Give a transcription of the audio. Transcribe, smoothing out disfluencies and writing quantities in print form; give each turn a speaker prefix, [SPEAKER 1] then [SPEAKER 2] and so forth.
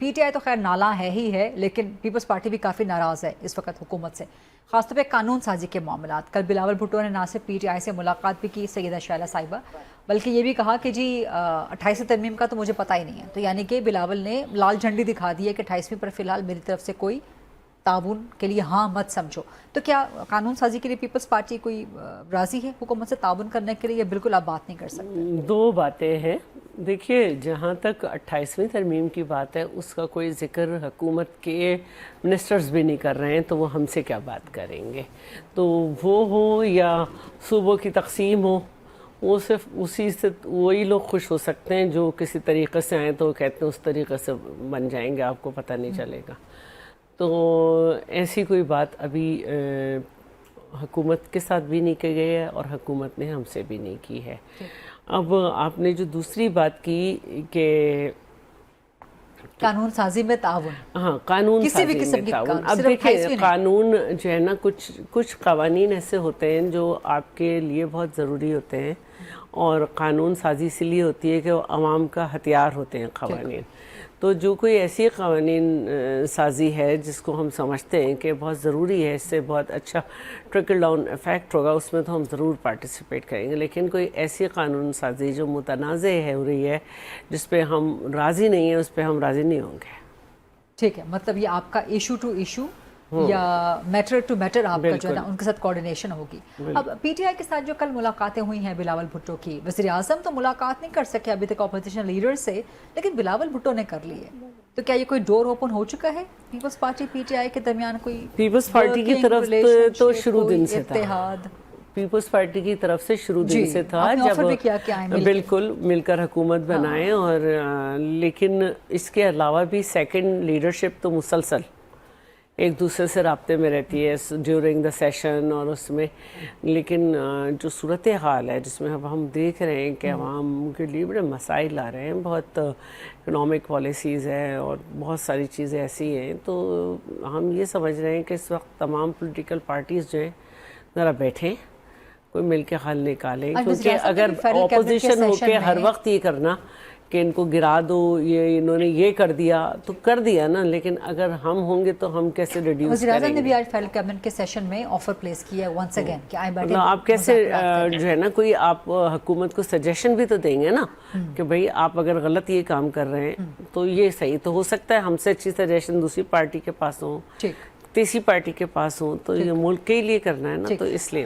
[SPEAKER 1] پی ٹی آئی تو خیر نالا ہے ہی ہے، لیکن پیپلز پارٹی بھی کافی ناراض ہے اس وقت حکومت سے، خاص طور پہ قانون سازی کے معاملات۔ کل بلاول بھٹو نے نہ صرف پی ٹی آئی سے ملاقات بھی کی سیدہ شائلہ صاحبہ، بلکہ یہ بھی کہا کہ جی 28 ترمیم کا تو مجھے پتہ ہی نہیں ہے، تو یعنی کہ بلاول نے لال جھنڈی دکھا دی ہے کہ 28ویں پر فی الحال میری طرف سے کوئی تعاون کے لیے ہاں مت سمجھو۔ تو کیا قانون سازی کے لیے پیپلز پارٹی کوئی راضی ہے حکومت سے تعاون کرنے کے لیے، یا بالکل آپ بات نہیں کر سکتے؟
[SPEAKER 2] دو باتیں ہیں۔ دیکھیے، جہاں تک 28ویں ترمیم کی بات ہے، اس کا کوئی ذکر حکومت کے منسٹرز بھی نہیں کر رہے ہیں، تو وہ ہم سے کیا بات کریں گے؟ تو وہ ہو یا صوبوں کی تقسیم ہو، وہ صرف اسی سے وہی لوگ خوش ہو سکتے ہیں جو کسی طریقے سے آئیں تو وہ کہتے ہیں اس طریقے سے بن جائیں گے، آپ کو پتہ نہیں چلے گا۔ تو ایسی کوئی بات ابھی حکومت کے ساتھ بھی نہیں کی گئی ہے اور حکومت نے ہم سے بھی نہیں کی ہے۔ اب آپ نے جو دوسری بات کی کہ
[SPEAKER 1] قانون سازی میں تعاون،
[SPEAKER 2] ہاں، قانون
[SPEAKER 1] کسی بھی
[SPEAKER 2] سازی
[SPEAKER 1] قسم
[SPEAKER 2] میں
[SPEAKER 1] کی
[SPEAKER 2] تعاون۔ اب
[SPEAKER 1] صرف
[SPEAKER 2] دیکھیں،
[SPEAKER 1] 28ویں نہیں۔
[SPEAKER 2] قانون جو ہے نا، کچھ قوانین ایسے ہوتے ہیں جو آپ کے لیے بہت ضروری ہوتے ہیں، اور قانون سازی اس لیے ہوتی ہے کہ وہ عوام کا ہتھیار ہوتے ہیں قوانین۔ تو جو کوئی ایسی قوانین سازی ہے جس کو ہم سمجھتے ہیں کہ بہت ضروری ہے، اس سے بہت اچھا ٹرکل ڈاؤن ایفیکٹ ہوگا، اس میں تو ہم ضرور پارٹیسپیٹ کریں گے۔ لیکن کوئی ایسی قانون سازی جو متنازع ہو رہی ہے، جس پہ ہم راضی نہیں ہیں، اس پہ ہم راضی نہیں ہوں گے۔
[SPEAKER 1] ٹھیک ہے، مطلب یہ آپ کا ایشو ٹو ایشو یا میٹر ٹو میٹر آپ کا جو ہے نا ان کے ساتھ کوارڈینیشن ہوگی۔ اب پی ٹی آئی کے ساتھ جو کل ملاقاتیں ہوئی ہیں بلاول بھٹو کی، وزیر اعظم تو ملاقات نہیں کر سکے ابھی تک اپوزیشن لیڈر سے، لیکن بلاول بھٹو نے کر لی ہے، تو کیا یہ کوئی ڈور اوپن ہو چکا ہے پیپلز پارٹی پی ٹی آئی کے درمیان؟ کوئی
[SPEAKER 2] پیپلز پارٹی کی طرف تو شروع دن سے تھا،
[SPEAKER 1] اتحاد
[SPEAKER 2] پیپلز پارٹی کی طرف سے شروع دن سے تھا، جب بالکل مل کر حکومت بنائیں، اور لیکن اس کے علاوہ بھی سیکنڈ لیڈرشپ تو مسلسل ایک دوسرے سے رابطے میں رہتی ہے ڈیورنگ دا سیشن اور اس میں۔ لیکن جو صورتحال ہے جس میں اب ہم دیکھ رہے ہیں کہ عوام کے لیے بڑے مسائل آ رہے ہیں، بہت اکنامک پالیسیز ہیں اور بہت ساری چیزیں ایسی ہیں، تو ہم یہ سمجھ رہے ہیں کہ اس وقت تمام پولیٹیکل پارٹیز جو ہیں ذرا بیٹھیں، کوئی مل کے حل نکالیں، کیونکہ اگر اپوزیشن ہو کے ہر وقت یہ کرنا کہ ان کو گرا دو، یہ انہوں نے یہ کر دیا تو کر دیا نا، لیکن اگر ہم ہوں گے تو ہم کیسے ریڈیوس
[SPEAKER 1] وزیر اعظم
[SPEAKER 2] کریں
[SPEAKER 1] نے
[SPEAKER 2] گے؟
[SPEAKER 1] بھی آج فیڈرل کیبنٹ کے سیشن میں آفر پلیس کیا ہے ونس اگین کہ آئیں بیٹھیں،
[SPEAKER 2] آپ کیسے جو ہے نا، کوئی آپ حکومت کو سجیشن بھی تو دیں گے نا کہ بھئی آپ اگر غلط یہ کام کر رہے ہیں تو یہ صحیح، تو ہو سکتا ہے ہم سے اچھی سجیشن دوسری پارٹی کے پاس ہوں، تیسری پارٹی کے پاس ہوں، تو یہ ملک کے لیے کرنا ہے نا، تو اس لیے